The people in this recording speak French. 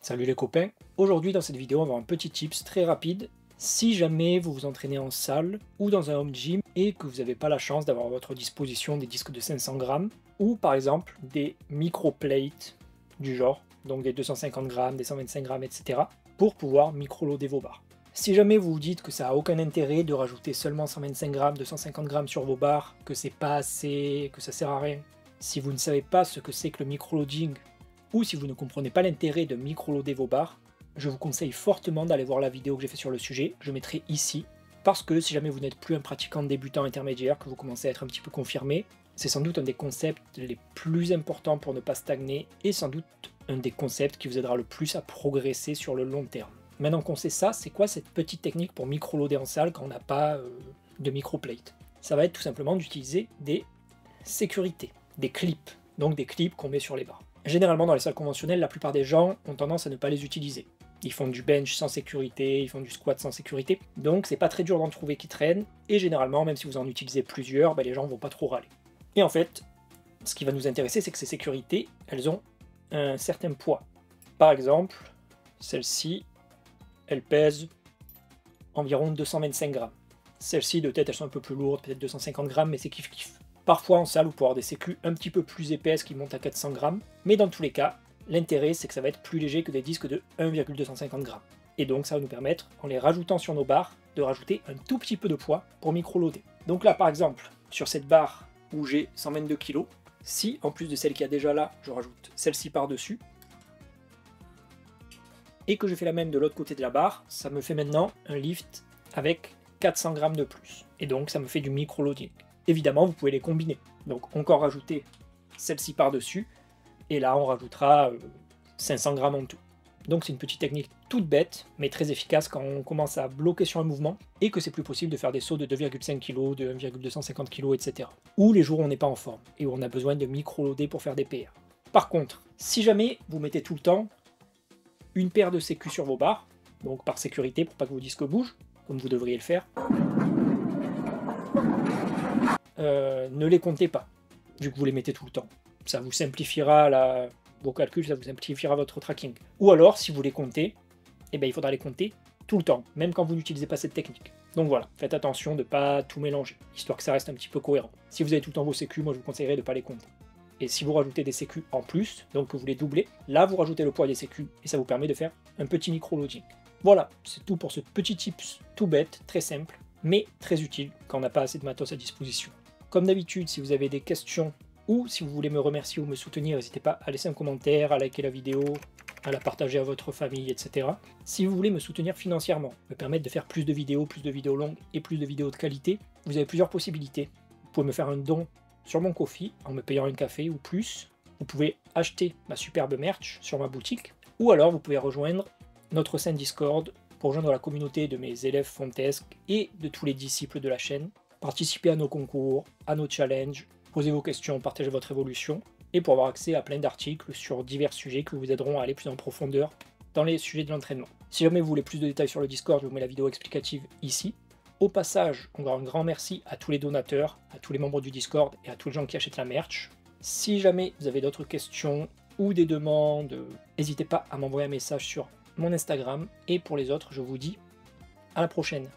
Salut les copains, aujourd'hui dans cette vidéo on va avoir un petit tips très rapide. Si jamais vous vous entraînez en salle ou dans un home gym et que vous n'avez pas la chance d'avoir à votre disposition des disques de 500 grammes ou par exemple des micro-plates du genre, donc des 250 grammes, des 125 grammes, etc. pour pouvoir micro-loader vos barres. Si jamais vous vous dites que ça n'a aucun intérêt de rajouter seulement 125 grammes, 250 grammes sur vos barres, que c'est pas assez, que ça sert à rien, si vous ne savez pas ce que c'est que le micro-loading, ou si vous ne comprenez pas l'intérêt de micro-loader vos barres, je vous conseille fortement d'aller voir la vidéo que j'ai fait sur le sujet, je mettrai ici, parce que si jamais vous n'êtes plus un pratiquant débutant intermédiaire, que vous commencez à être un petit peu confirmé, c'est sans doute un des concepts les plus importants pour ne pas stagner, et sans doute un des concepts qui vous aidera le plus à progresser sur le long terme. Maintenant qu'on sait ça, c'est quoi cette petite technique pour micro-loader en salle quand on n'a pas de micro-plate? Ça va être tout simplement d'utiliser des sécurités, des clips, donc des clips qu'on met sur les barres. Généralement dans les salles conventionnelles, la plupart des gens ont tendance à ne pas les utiliser. Ils font du bench sans sécurité, ils font du squat sans sécurité, donc c'est pas très dur d'en trouver qui traînent, et généralement, même si vous en utilisez plusieurs, les gens vont pas trop râler. Et en fait, ce qui va nous intéresser, c'est que ces sécurités, elles ont un certain poids. Par exemple, celle-ci, elle pèse environ 225 grammes. Celles-ci, de tête, elles sont un peu plus lourdes, peut-être 250 grammes, mais c'est kiff-kiff. Parfois en salle, vous pouvez avoir des sécus un petit peu plus épaisses qui montent à 400 grammes, mais dans tous les cas, l'intérêt c'est que ça va être plus léger que des disques de 1,250 grammes. Et donc ça va nous permettre, en les rajoutant sur nos barres, de rajouter un tout petit peu de poids pour micro-loader. Donc là par exemple, sur cette barre où j'ai 122 kg, si en plus de celle qu'il y a déjà là, je rajoute celle-ci par-dessus, et que je fais la même de l'autre côté de la barre, ça me fait maintenant un lift avec 400 grammes de plus. Et donc ça me fait du micro-loading. Évidemment, vous pouvez les combiner. Donc encore rajouter celle-ci par-dessus, et là on rajoutera 500 grammes en tout. Donc c'est une petite technique toute bête, mais très efficace quand on commence à bloquer sur un mouvement, et que c'est plus possible de faire des sauts de 2,5 kg, de 1,250 kg, etc. Ou les jours où on n'est pas en forme, et où on a besoin de micro-loader pour faire des PR. Par contre, si jamais vous mettez tout le temps une paire de sécu sur vos barres, donc par sécurité pour pas que vos disques bougent, comme vous devriez le faire, ne les comptez pas, vu que vous les mettez tout le temps. Ça vous simplifiera vos calculs, ça vous simplifiera votre tracking. Ou alors, si vous les comptez, il faudra les compter tout le temps, même quand vous n'utilisez pas cette technique. Donc voilà, faites attention de ne pas tout mélanger, histoire que ça reste un petit peu cohérent. Si vous avez tout le temps vos sécu, moi je vous conseillerais de ne pas les compter. Et si vous rajoutez des sécu en plus, donc que vous les doublez, là vous rajoutez le poids des sécu, et ça vous permet de faire un petit micro-loading. Voilà, c'est tout pour ce petit tips tout bête, très simple, mais très utile quand on n'a pas assez de matos à disposition. Comme d'habitude, si vous avez des questions ou si vous voulez me remercier ou me soutenir, n'hésitez pas à laisser un commentaire, à liker la vidéo, à la partager à votre famille, etc. Si vous voulez me soutenir financièrement, me permettre de faire plus de vidéos longues et plus de vidéos de qualité, vous avez plusieurs possibilités. Vous pouvez me faire un don sur mon Ko-fi en me payant un café ou plus. Vous pouvez acheter ma superbe merch sur ma boutique. Ou alors vous pouvez rejoindre notre scène Discord pour rejoindre la communauté de mes élèves fontesques et de tous les disciples de la chaîne. Participez à nos concours, à nos challenges, posez vos questions, partagez votre évolution, et pour avoir accès à plein d'articles sur divers sujets qui vous aideront à aller plus en profondeur dans les sujets de l'entraînement. Si jamais vous voulez plus de détails sur le Discord, je vous mets la vidéo explicative ici. Au passage, on va un grand merci à tous les donateurs, à tous les membres du Discord et à tous les gens qui achètent la merch. Si jamais vous avez d'autres questions ou des demandes, n'hésitez pas à m'envoyer un message sur mon Instagram, et pour les autres, je vous dis à la prochaine.